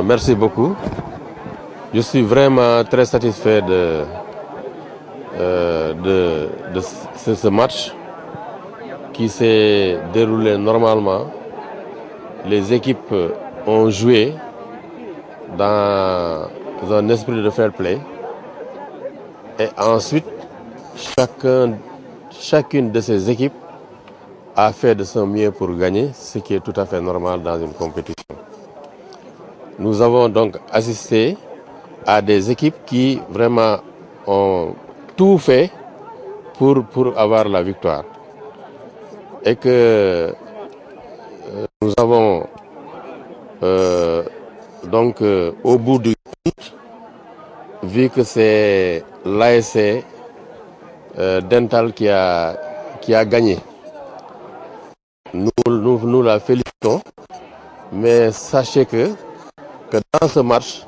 Merci beaucoup. Je suis vraiment très satisfait de ce match qui s'est déroulé normalement. Les équipes ont joué dans un esprit de fair play. Et ensuite, chacune de ces équipes a fait de son mieux pour gagner, ce qui est tout à fait normal dans une compétition. Nous avons donc assisté à des équipes qui vraiment ont tout fait pour avoir la victoire. Et que nous avons au bout du compte, vu que c'est l'ASC Dental qui a gagné. Nous la félicitons, mais sachez que dans ce match,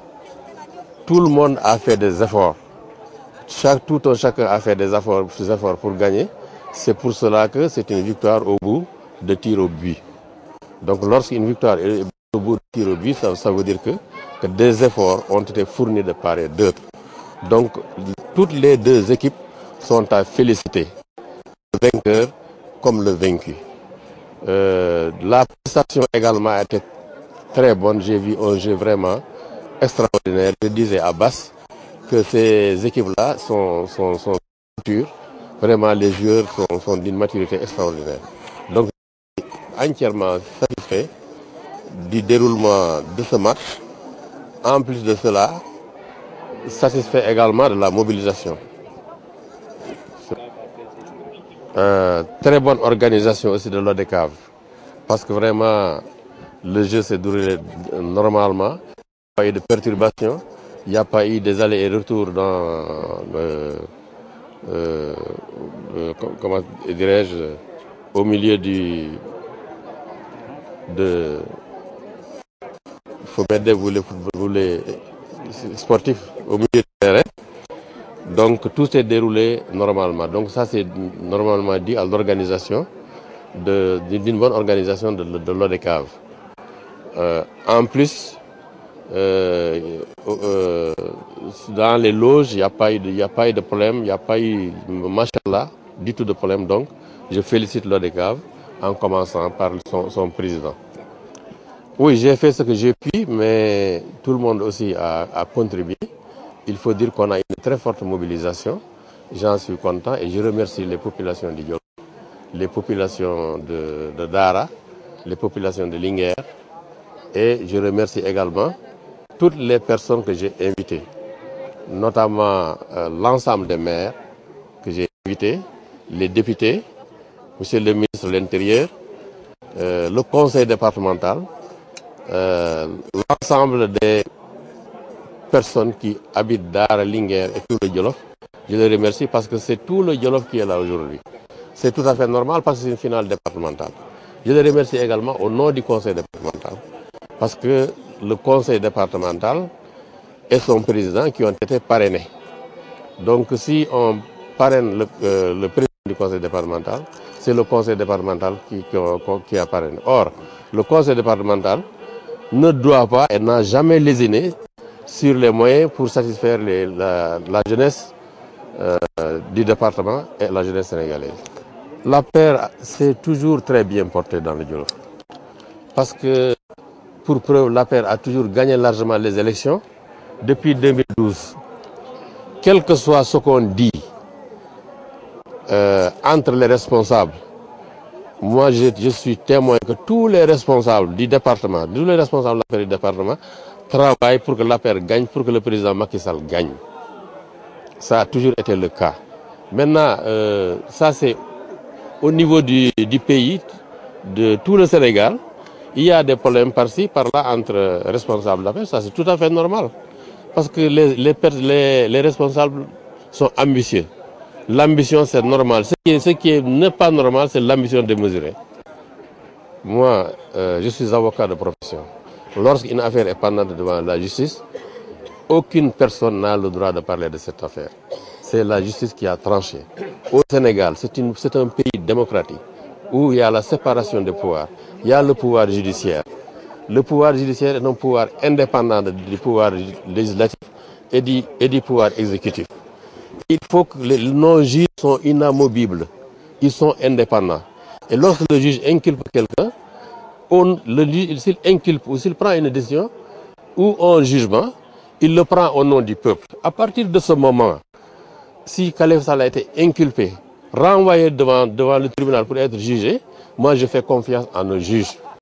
tout le monde a fait des efforts. Chacun a fait des efforts pour gagner. C'est pour cela que c'est une victoire au bout de tir au but. Donc lorsqu'une victoire est au bout de tir au but, ça veut dire que des efforts ont été fournis de part et d'autre. Donc toutes les deux équipes sont à féliciter, le vainqueur comme le vaincu. La prestation également a été très bonne. J'ai vu un jeu vraiment extraordinaire. Je disais à Basse que ces équipes-là sont matures. Vraiment, les joueurs sont d'une maturité extraordinaire. Donc, je suis entièrement satisfait du déroulement de ce match. En plus de cela, satisfait également de la mobilisation. Très bonne organisation aussi de l'ODCAV. Parce que vraiment, le jeu s'est déroulé normalement. Il n'y a pas eu de perturbation. Il n'y a pas eu des allers et retours dans comment dirais-je, au milieu il faut m'aider, vous les sportifs au milieu du terrain. Donc tout s'est déroulé normalement. Donc ça c'est normalement dit à l'organisation d'une bonne organisation de l'ODCAV. En plus, dans les loges, il n'y a pas eu de problème, il n'y a pas eu, machallah, du tout de problème. Donc, je félicite l'ODCAV en commençant par son président. Oui, j'ai fait ce que j'ai pu, mais tout le monde aussi a contribué. Il faut dire qu'on a une très forte mobilisation. J'en suis content et je remercie les populations de Djolof, les populations de Dara, les populations de Linguère. Et je remercie également toutes les personnes que j'ai invitées, notamment l'ensemble des maires que j'ai invités, les députés, monsieur le ministre de l'Intérieur, le conseil départemental, l'ensemble des personnes qui habitent Dara, Linguère et tout le Djolof. Je les remercie parce que c'est tout le Djolof qui est là aujourd'hui. C'est tout à fait normal parce que c'est une finale départementale. Je les remercie également au nom du conseil départemental parce que le conseil départemental et son président qui ont été parrainés. Donc si on parraine le président du conseil départemental, c'est le conseil départemental qui a parrainé. Or, le conseil départemental ne doit pas et n'a jamais lésiné sur les moyens pour satisfaire la jeunesse du département et la jeunesse sénégalaise. La paix s'est toujours très bien portée dans le Djolof. Parce que, pour preuve, la paix a toujours gagné largement les élections depuis 2012. Quel que soit ce qu'on dit entre les responsables, moi je suis témoin que tous les responsables du département, tous les responsables de la paix du département, travaillent pour que la paix gagne, pour que le président Macky Sall gagne. Ça a toujours été le cas. Maintenant, ça c'est au niveau du pays, de tout le Sénégal. Il y a des problèmes par-ci, par-là entre responsables de la paix. Ça c'est tout à fait normal. Parce que les responsables sont ambitieux. L'ambition c'est normal. Ce qui n'est pas normal, c'est l'ambition démesurée. Moi, je suis avocat de profession. Lorsqu'une affaire est pendante devant la justice, aucune personne n'a le droit de parler de cette affaire. C'est la justice qui a tranché. Au Sénégal, c'est un pays démocratique où il y a la séparation des pouvoirs. Il y a le pouvoir judiciaire. le pouvoir judiciaire est un pouvoir indépendant du pouvoir législatif et du pouvoir exécutif. Il faut que nos juges sont inamovibles, ils sont indépendants. Et lorsque le juge inculpe quelqu'un, le juge, s'il inculpe ou s'il prend une décision ou un jugement, il le prend au nom du peuple. À partir de ce moment, si Khalifa Sall a été inculpé, renvoyé devant le tribunal pour être jugé, moi je fais confiance à nos juges.